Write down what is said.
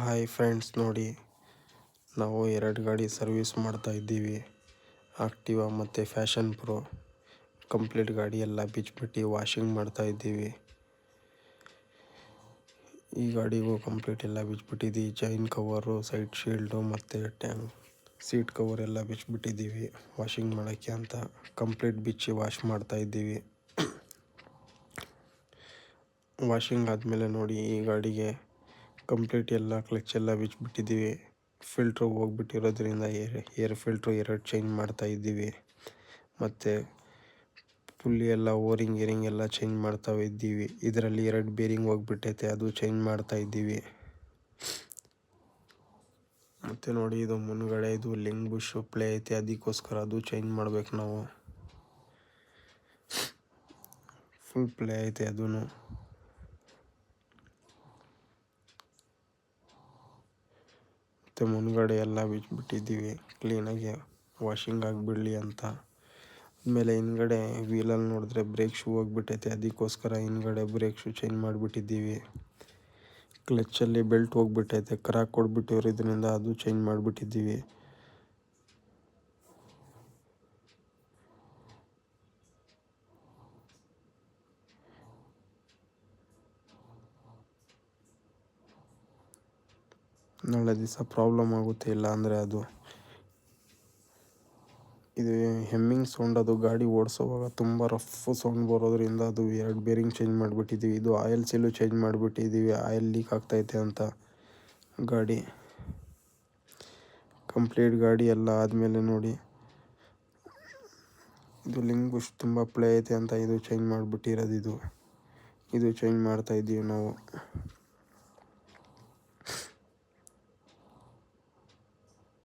Hi friends, ನೋಡಿ ನಾವು 2 ಗಾಡಿ ಸರ್ವಿಸ್ ಮಾಡ್ತಾ ಇದ್ದೀವಿ. ಆಕ್ಟಿವಾ ಮತ್ತು ಫ್ಯಾಷನ್ ಪ್ರೋ. ಕಂಪ್ಲೀಟ್ ಗಾಡಿ ಎಲ್ಲ ಬಿಚ್ಚಿಬಿಟ್ಟು ವಾಷಿಂಗ್ ಮಾಡ್ತಾ ಇದ್ದೀವಿ. ಈ ಗಾಡಿಗೂ ಕಂಪ್ಲೀಟ್ ಎಲ್ಲ ಬಿಚ್ಚಿಬಿಟ್ಟಿದ್ದೀವಿ. ಚೈನ್ ಕವರು, ಸೈಡ್ ಶೀಲ್ಡು ಮತ್ತು ಸೀಟ್ ಕವರ್ ಎಲ್ಲ ಬಿಚ್ಚಿಬಿಟ್ಟಿದ್ದೀವಿ ವಾಷಿಂಗ್ ಮಾಡೋಕ್ಕೆ ಅಂತ. ಕಂಪ್ಲೀಟ್ ಬಿಚ್ಚಿ ವಾಶ್ ಮಾಡ್ತಾ ಇದ್ದೀವಿ. ವಾಷಿಂಗ್ ಆದಮೇಲೆ ನೋಡಿ, ಈ ಗಾಡಿಗೆ ಕಂಪ್ಲೀಟ್ ಎಲ್ಲ ಕ್ಲಚ್ ಎಲ್ಲ ಬಿಚ್ಚಿಬಿಟ್ಟಿದ್ದೀವಿ. ಫಿಲ್ಟ್ರು ಹೋಗ್ಬಿಟ್ಟಿರೋದ್ರಿಂದ ಏರ್ ಫಿಲ್ಟ್ರು 2 ಚೇಂಜ್ ಮಾಡ್ತಾ ಇದ್ದೀವಿ. ಮತ್ತು ಫುಲ್ಲಿ ಎಲ್ಲ ಓರಿಂಗ್ ಎಲ್ಲ ಚೇಂಜ್ ಮಾಡ್ತಾ ಇದ್ದೀವಿ. ಇದರಲ್ಲಿ 2 ಬೇರಿಂಗ್ ಹೋಗ್ಬಿಟ್ಟೈತೆ, ಅದು ಚೇಂಜ್ ಮಾಡ್ತಾ ಇದ್ದೀವಿ. ಮತ್ತು ನೋಡಿ, ಇದು ಮುಂದ್ಗಡೆ ಇದು ಲಿಂಕ್ ಬುಷ್ ಪ್ಲೇ ಐತೆ, ಅದಕ್ಕೋಸ್ಕರ ಅದು ಚೇಂಜ್ ಮಾಡ್ಬೇಕು ನಾವು. ಫುಲ್ ಪ್ಲೇ ಐತೆ ಅದೂ. ಮತ್ತು ಮುಂದ್ಗಡೆ ಎಲ್ಲ ಬಿಚ್ಚಿಬಿಟ್ಟಿದ್ದೀವಿ ಕ್ಲೀನಾಗಿ ವಾಷಿಂಗ್ ಆಗಿಬಿಡಲಿ ಅಂತ. ಆಮೇಲೆ ಹಿಂದ್ಗಡೆ ವೀಲಲ್ಲಿ ನೋಡಿದ್ರೆ ಬ್ರೇಕ್ ಶೂ ಹೋಗ್ಬಿಟ್ಟೈತೆ, ಅದಕ್ಕೋಸ್ಕರ ಹಿಂದ್ಗಡೆ ಬ್ರೇಕ್ ಶೂ ಚೇಂಜ್ ಮಾಡಿಬಿಟ್ಟಿದ್ದೀವಿ. ಕ್ಲಚ್ಚಲ್ಲಿ ಬೆಲ್ಟ್ ಹೋಗ್ಬಿಟ್ಟೈತೆ, ಕ್ರಾಕ್ ಕೊಡ್ಬಿಟ್ಟಿರೋದ್ರಿಂದ ಅದು ಚೇಂಜ್ ಮಾಡಿಬಿಟ್ಟಿದ್ದೀವಿ. ನಾಳೆ ದಿವಸ ಪ್ರಾಬ್ಲಮ್ ಆಗುತ್ತೆ, ಇಲ್ಲ ಅಂದರೆ ಅದು ಇದು ಹೆಮ್ಮಿಂಗ್ ಸೌಂಡ್. ಅದು ಗಾಡಿ ಓಡಿಸೋವಾಗ ತುಂಬ ರಫ್ ಸೌಂಡ್ ಬರೋದ್ರಿಂದ ಅದು 2 ಬೇರಿಂಗ್ ಚೇಂಜ್ ಮಾಡಿಬಿಟ್ಟಿದ್ದೀವಿ. ಇದು ಆಯಿಲ್ ಸೀಲು ಚೇಂಜ್ ಮಾಡಿಬಿಟ್ಟಿದ್ದೀವಿ, ಆಯಿಲ್ ಲೀಕ್ ಆಗ್ತೈತೆ ಅಂತ. ಗಾಡಿ ಕಂಪ್ಲೀಟ್ ಗಾಡಿ ಎಲ್ಲ ಆದಮೇಲೆ ನೋಡಿ, ಇದು ಲಿಂಕ್ ಬುಷ್ ತುಂಬ ಪ್ಲೇ ಐತೆ ಅಂತ ಇದು ಚೇಂಜ್ ಮಾಡಿಬಿಟ್ಟಿರೋದು. ಇದು ಚೇಂಜ್ ಮಾಡ್ತಾಯಿದ್ದೀವಿ ನಾವು.